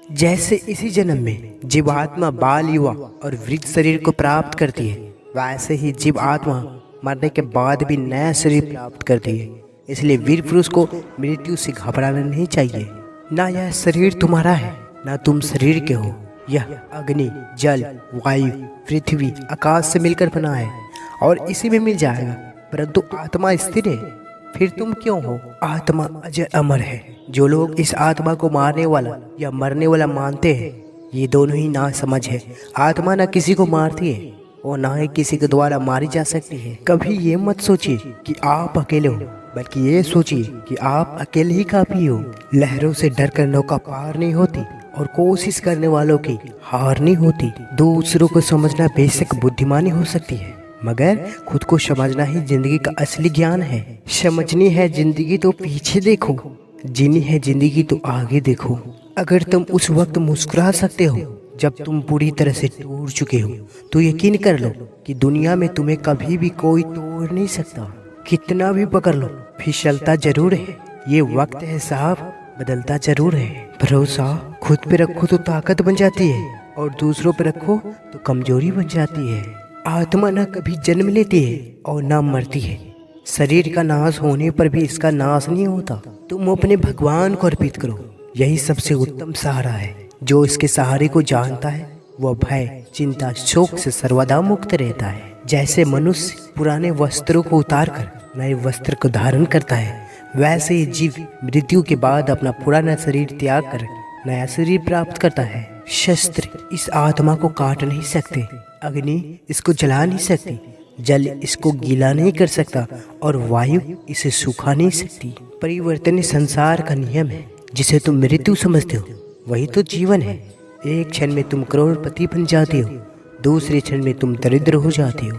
जैसे इसी जन्म में जीवात्मा बाल युवा और वृद्ध शरीर को प्राप्त करती है, वैसे ही जीव आत्मा मरने के बाद भी नया शरीर प्राप्त करती है। इसलिए वीर पुरुष को मृत्यु से घबराना नहीं चाहिए। ना यह शरीर तुम्हारा है, ना तुम शरीर के हो। यह अग्नि, जल, वायु, पृथ्वी, आकाश से मिलकर बना है और इसी में मिल जाएगा। परंतु आत्मा स्थिर है। फिर तुम क्यों हो? आत्मा अजर अमर है। जो लोग इस आत्मा को मारने वाला या मरने वाला मानते हैं, ये दोनों ही ना समझ है। आत्मा ना किसी को मारती है और ना ही किसी के द्वारा मारी जा सकती है। कभी ये मत सोचिए कि आप अकेले हो, बल्कि ये सोचिए कि आप अकेले ही काफी हो। लहरों से डर कर नौका पार नहीं होती और कोशिश करने वालों की हार नहीं होती। दूसरों को समझना बेशक बुद्धिमानी हो सकती है, मगर खुद को समझना ही जिंदगी का असली ज्ञान है। समझनी है जिंदगी तो पीछे देखो, जीनी है जिंदगी तो आगे देखो। अगर तुम उस वक्त मुस्कुरा सकते हो जब तुम पूरी तरह से टूट चुके हो, तो यकीन कर लो कि दुनिया में तुम्हें कभी भी कोई तोड़ नहीं सकता। कितना भी पकड़ लो, फिसलता जरूर है। ये वक्त है साहब, बदलता जरूर है। भरोसा खुद पे रखो तो ताकत बन जाती है और दूसरों पे रखो तो कमजोरी बन जाती है। आत्मा न कभी जन्म लेती है और न मरती है। शरीर का नाश होने पर भी इसका नाश नहीं होता। तुम अपने भगवान को अर्पित करो, यही सबसे उत्तम सहारा है। जो इसके सहारे को जानता है वह भय, चिंता, शोक से सर्वदा मुक्त रहता है। जैसे मनुष्य पुराने वस्त्रों को उतारकर नए वस्त्र को धारण करता है, वैसे ही जीव मृत्यु के बाद अपना पुराना शरीर त्याग कर नया शरीर प्राप्त करता है। शस्त्र इस आत्मा को काट नहीं सकते, अग्नि इसको जला नहीं सकती, जल इसको गीला नहीं कर सकता और वायु इसे सूखा नहीं सकती। परिवर्तन संसार का नियम है। जिसे तुम मृत्यु समझते हो वही तो जीवन है। एक क्षण में तुम करोड़पति बन जाते हो, दूसरे क्षण में तुम दरिद्र हो जाते हो।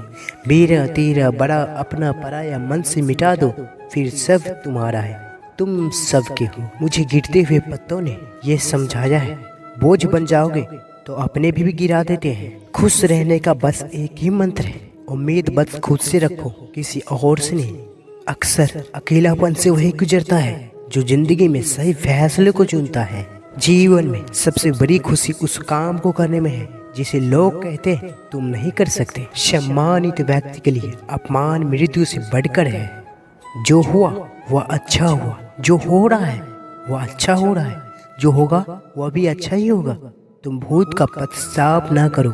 मेरा तेरा बड़ा अपना पराया मन से मिटा दो, फिर सब तुम्हारा है, तुम सबके हो। मुझे गिरते हुए पत्तों ने यह समझाया है, बोझ बन जाओगे तो अपने भी गिरा देते हैं। खुश रहने का बस एक ही मंत्र है, उम्मीद बस खुद से रखो, किसी और से नहीं। अक्सर अकेलापन से वही गुजरता है जो जिंदगी में सही फैसले को चुनता है। जीवन में सबसे बड़ी खुशी उस काम को करने में है जिसे लोग कहते हैं तुम नहीं कर सकते। सम्मानित व्यक्ति के लिए अपमान मृत्यु से बढ़कर है। जो हुआ वह अच्छा हुआ, जो हो रहा है वह अच्छा हो रहा है, जो होगा वह भी अच्छा ही होगा। तुम भूत का पश्चाताप ना करो,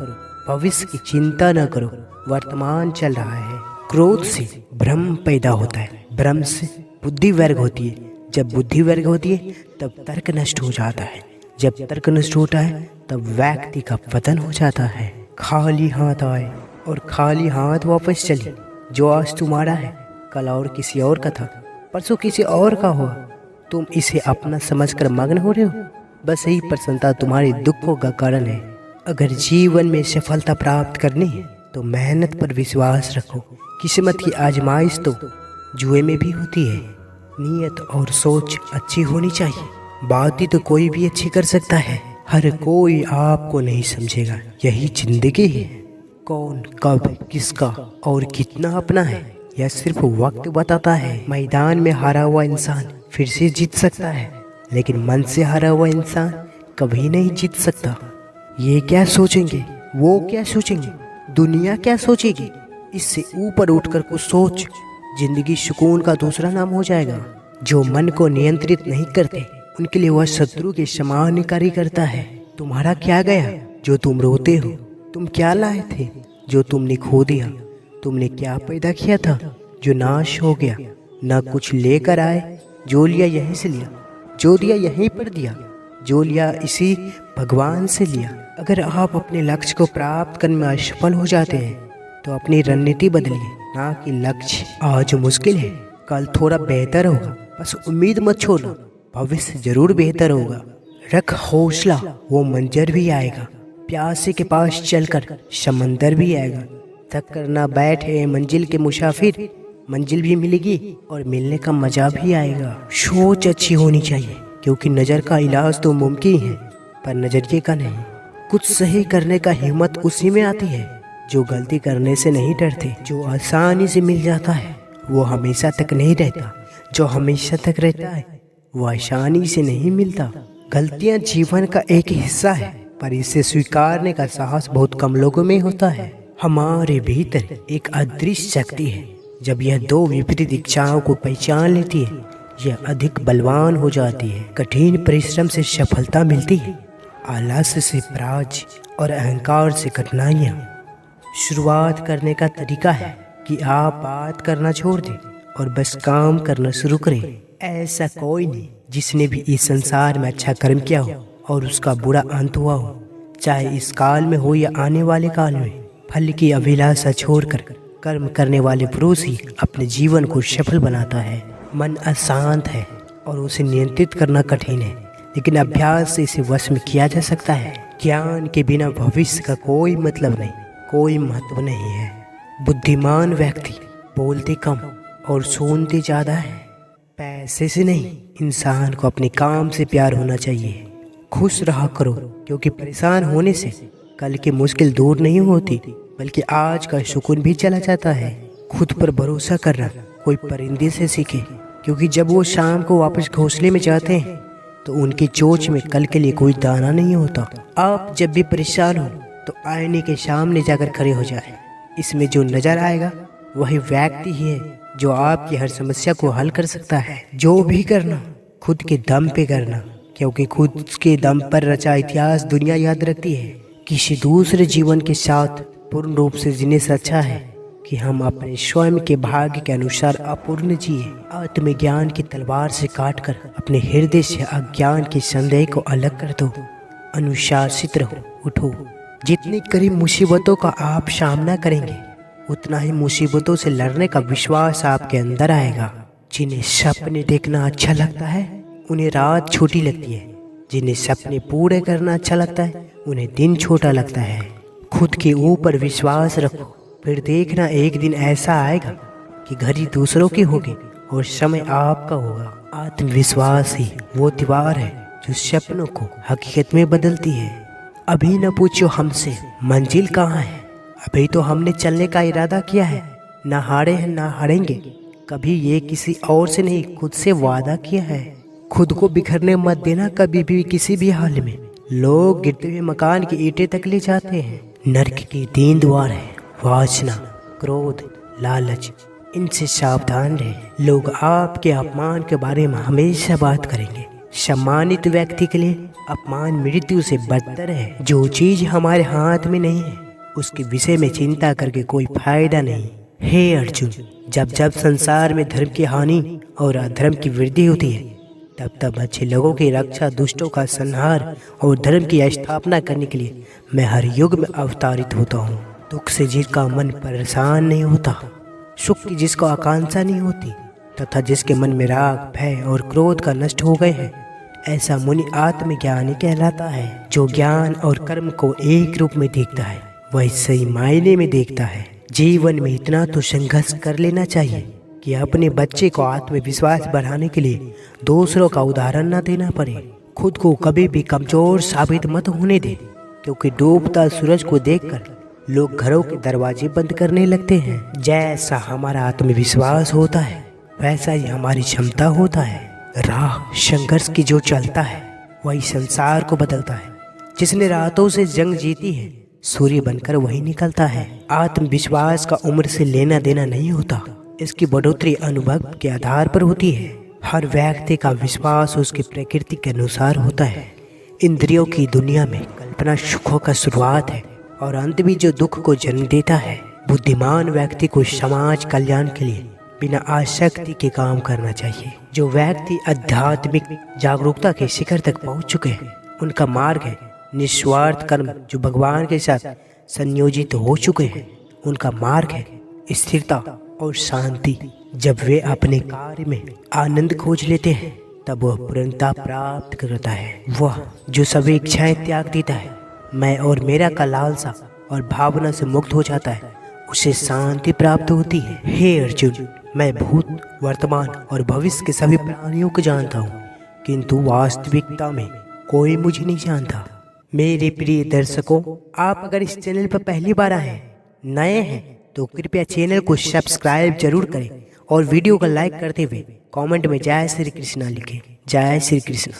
भविष्य की चिंता न करो, वर्तमान चल रहा है। क्रोध से भ्रम पैदा होता है, भ्रम से बुद्धि वर्ग होती है, जब बुद्धि वर्ग होती है तब तर्क नष्ट हो जाता है, जब तर्क नष्ट होता है तब व्यक्ति का पतन हो जाता है। खाली हाथ आए और खाली हाथ वापस चले। जो आज तुम्हारा है कल और किसी और का था, परसों किसी और का हुआ। तुम इसे अपना समझकर मग्न हो रहे हो, बस यही प्रसन्नता तुम्हारे दुखों का कारण है। अगर जीवन में सफलता प्राप्त करनी है तो मेहनत पर विश्वास रखो। किस्मत की आजमाइश तो जुए में भी होती है। नीयत और सोच अच्छी होनी चाहिए। बातें तो कोई भी अच्छी कर सकता है, हर कोई आपको नहीं समझेगा, यही जिंदगी है। कौन कब किसका और कितना अपना है यह सिर्फ वक्त बताता है। मैदान में हारा हुआ इंसान फिर से जीत सकता है, लेकिन मन से हारा हुआ इंसान कभी नहीं जीत सकता। ये क्या सोचेंगे, वो क्या सोचेंगे, दुनिया क्या सोचेगी, इससे ऊपर उठकर कुछ सोच। जिंदगी सुकून का दूसरा नाम हो जाएगा। जो मन को नियंत्रित नहीं करते उनके लिए वह शत्रु के समान कार्य करता है। तुम्हारा क्या गया जो तुम रोते हो? तुम क्या लाए थे जो तुमने खो दिया? तुमने क्या पैदा किया था जो नाश हो गया? न कुछ लेकर आए, जो लिया यहीं से लिया, जो दिया यहीं पर दिया, जो लिया इसी भगवान से लिया। अगर आप अपने लक्ष्य को प्राप्त करने में असफल हो जाते हैं तो अपनी रणनीति बदलिए, ना कि लक्ष्य। आज मुश्किल है, कल थोड़ा बेहतर होगा, बस उम्मीद मत छोड़ना, भविष्य जरूर बेहतर होगा। रख हौसला, वो मंजर भी आएगा। प्यासे के पास चलकर समंदर भी आएगा। थक कर ना बैठे मंजिल के मुसाफिर, मंजिल भी मिलेगी और मिलने का मजा भी आएगा। सोच अच्छी होनी चाहिए, क्योंकि नज़र का इलाज तो मुमकिन है पर नजरिए का नहीं। कुछ सही करने का हिम्मत उसी में आती है जो गलती करने से नहीं डरते। जो आसानी से मिल जाता है वो हमेशा तक नहीं रहता, जो हमेशा तक रहता है वो आसानी से नहीं मिलता। गलतियां जीवन का एक हिस्सा है, पर इसे स्वीकारने का साहस बहुत कम लोगों में होता है। हमारे भीतर एक अदृश्य शक्ति है, जब यह दो विपरीत इच्छाओं को पहचान लेती है, यह अधिक बलवान हो जाती है। कठिन परिश्रम से सफलता मिलती है, आलस्य से पराजय और अहंकार से कठिनाइयाँ। शुरुआत करने का तरीका है कि आप बात करना छोड़ दें और बस काम करना शुरू करें। ऐसा कोई नहीं जिसने भी इस संसार में अच्छा कर्म किया हो और उसका बुरा अंत हुआ हो, चाहे इस काल में हो या आने वाले काल में। फल की अभिलाषा छोड़कर कर्म करने वाले पुरुष ही अपने जीवन को सफल बनाता है। मन अशांत है और उसे नियंत्रित करना कठिन है, लेकिन अभ्यास से इसे वश में किया जा सकता है। ज्ञान के बिना भविष्य का कोई मतलब नहीं, कोई महत्व नहीं है। बुद्धिमान व्यक्ति बोलते कम और सुनते ज़्यादा है। पैसे से नहीं, इंसान को अपने काम से प्यार होना चाहिए। खुश रहा करो, क्योंकि परेशान होने से कल की मुश्किल दूर नहीं होती, बल्कि आज का सुकून भी चला जाता है। खुद पर भरोसा करना कोई परिंदे से सीखे, क्योंकि जब वो शाम को वापस घोंसले में जाते हैं तो उनकी चोंच में कल के लिए कोई दाना नहीं होता। आप जब भी परेशान हो तो आईने के सामने जाकर खड़े हो जाए। इसमें जो नजर आएगा वही व्यक्ति ही है जो आपकी हर समस्या को हल कर सकता है। जो भी करना खुद के दम पे करना, क्योंकि खुद के दम पर रचा इतिहास दुनिया याद रखती है। किसी दूसरे जीवन के साथ पूर्ण रूप से जीने से अच्छा है कि हम अपने स्वयं के भाग्य के अनुसार अपूर्ण जिए। आत्मज्ञान की तलवार से काटकर अपने हृदय से अज्ञान के संदेह को अलग कर दो। अनुशासित रहो, उठो। जितनी करीब मुसीबतों का आप सामना करेंगे, उतना ही मुसीबतों से लड़ने का विश्वास आपके अंदर आएगा। जिन्हें सपने देखना अच्छा लगता है, उन्हें रात छोटी लगती है। जिन्हें सपने पूरे करना अच्छा लगता है, उन्हें दिन छोटा लगता है। खुद के ऊपर विश्वास रखो, फिर देखना एक दिन ऐसा आएगा कि घड़ी दूसरों की होगी और समय आपका होगा। आत्मविश्वास ही वो दीवार है जो सपनों को हकीकत में बदलती है। अभी न पूछो हमसे मंजिल कहाँ है, अभी तो हमने चलने का इरादा किया है। ना हारे हैं ना हारेंगे, कभी ये किसी और से नहीं, खुद से वादा किया है। खुद को बिखरने मत देना कभी भी, किसी भी हाल में। लोग गिरते हुए मकान की ईंटें तक ले जाते हैं। नरक के 3 द्वार है, वासना, क्रोध, लालच। इनसे सावधान रहे। लोग आपके अपमान के बारे में हमेशा बात करेंगे। सम्मानित व्यक्ति के लिए अपमान मृत्यु से बदतर है। जो चीज हमारे हाथ में नहीं है, उसके विषय में चिंता करके कोई फायदा नहीं। हे अर्जुन, जब जब संसार में धर्म की हानि और अधर्म की वृद्धि होती है, तब तब अच्छे लोगों की रक्षा, दुष्टों का संहार और धर्म की स्थापना करने के लिए मैं हर युग में अवतारित होता हूँ। दुख से जिसका मन परेशान नहीं होता, सुख की जिसको आकांक्षा नहीं होती, तथा जिसके मन में राग, भय और क्रोध का नष्ट हो गए हैं, ऐसा मुनि आत्मज्ञानी कहलाता है। जो ज्ञान और कर्म को एक रूप में देखता है, वह सही मायने में देखता है। जीवन में इतना तो संघर्ष कर लेना चाहिए कि अपने बच्चे को आत्मविश्वास बढ़ाने के लिए दूसरों का उदाहरण न देना पड़े। खुद को कभी भी कमजोर साबित मत होने दे, क्योंकि डूबता सूरज को देखकर लोग घरों के दरवाजे बंद करने लगते हैं। जैसा हमारा आत्मविश्वास होता है, वैसा ही हमारी क्षमता होता है। राह संघर्ष की जो चलता है, वही संसार को बदलता है। जिसने रातों से जंग जीती है, सूर्य बनकर वही निकलता है। आत्मविश्वास का उम्र से लेना देना नहीं होता, इसकी बढ़ोतरी अनुभव के आधार पर होती है। हर व्यक्ति का विश्वास उसकी प्रकृति के अनुसार होता है। इंद्रियों की दुनिया में कल्पना सुखों का शुरुआत है और अंत भी जो दुख को जन्म देता है। बुद्धिमान व्यक्ति को समाज कल्याण के लिए बिना आसक्ति के काम करना चाहिए। जो व्यक्ति आध्यात्मिक जागरूकता के शिखर तक पहुंच चुके हैं, उनका मार्ग है निस्वार्थ कर्म। जो भगवान के साथ संयोजित हो चुके हैं, उनका मार्ग है स्थिरता और शांति। जब वे अपने कार्य में आनंद खोज लेते हैं, तब वह पूर्णता प्राप्त करता है। वह जो सभी इच्छाएं त्याग देता है, मैं और मेरा का लालसा और भावना से मुक्त हो जाता है, उसे शांति प्राप्त होती है। हे अर्जुन, मैं भूत, वर्तमान और भविष्य के सभी प्राणियों को जानता हूँ, किंतु वास्तविकता में कोई मुझे नहीं जानता। मेरे प्रिय दर्शकों, आप अगर इस चैनल पर पहली बार आए हैं, नए हैं, तो कृपया चैनल को सब्सक्राइब जरूर करें और वीडियो को लाइक करते हुए कमेंट में जय श्री कृष्णा लिखें। जय श्री कृष्ण।